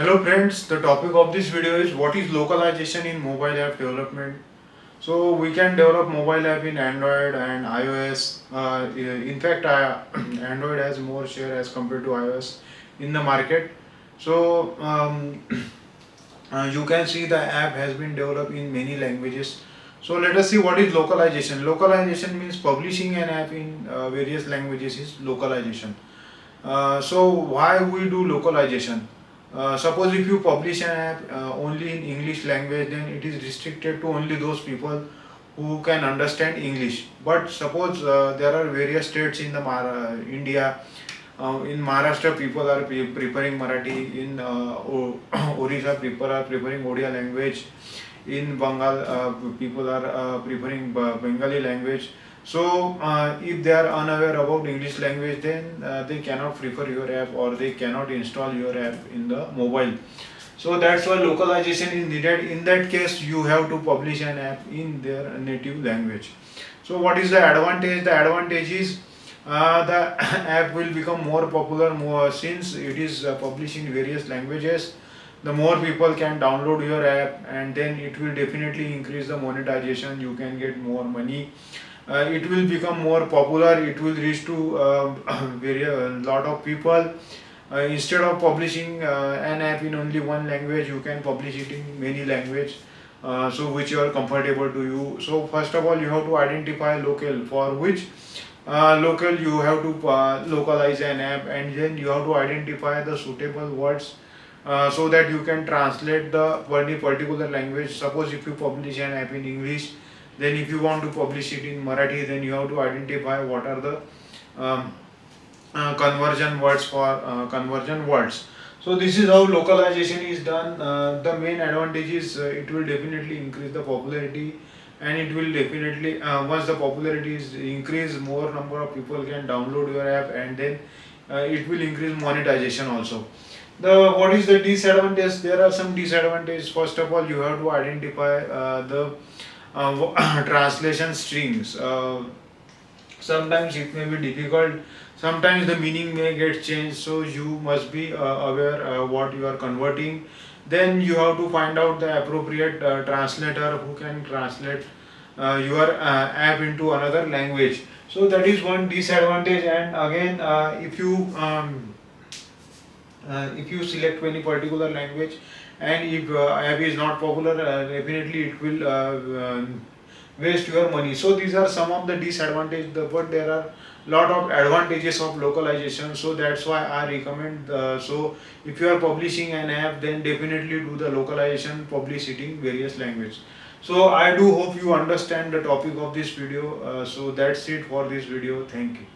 Hello friends, the topic of this video is what is localization in mobile app development. So we can develop mobile app in Android and iOS. In fact, Android has more share as compared to iOS in the market. So you can see the app has been developed in many languages. So let us see what is localization. Localization means publishing an app in various languages is localization. So why we do localization? Suppose if you publish an app only in English language, then it is restricted to only those people who can understand English. But suppose there are various states in the India. In Maharashtra, people are preparing Marathi. In Orissa, people are preparing Odia language. In Bengal, people are preferring Bengali language. So, if they are unaware about English language, then they cannot prefer your app or they cannot install your app in the mobile. So that's why localization is needed. In that case, you have to publish an app in their native language. So what is the advantage? The advantage is the app will become more popular more since it is published in various languages. The more people can download your app, and then it will definitely increase the monetization. You can get more money. It will become more popular. It will reach to very a lot of people. Instead of publishing an app in only one language, you can publish it in many language. So which are comfortable to you. So first of all, you have to identify local, for which local you have to localize an app, and then you have to identify the suitable words so that you can translate the any particular language. Suppose if you publish an app in English, then if you want to publish it in Marathi, then you have to identify what are the um, conversion words for conversion words. So this is how localization is done. The main advantage is it will definitely increase the popularity, and it will definitely once the popularity is increase, more number of people can download your app, and then it will increase monetization also. The what is the disadvantage? There are some disadvantages. First of all, you have to identify the translation strings. Sometimes it may be difficult. Sometimes the meaning may get changed, so you must be aware what you are converting. Then you have to find out the appropriate translator who can translate your app into another language. So that is one disadvantage. And again, if you select any particular language, and if app is not popular, definitely it will waste your money. So these are some of the disadvantages, but there are lot of advantages of localization. So that's why I recommend. So if you are publishing an app, then definitely do the localization, publish it in various languages. So I do hope you understand the topic of this video. So that's it for this video. Thank you.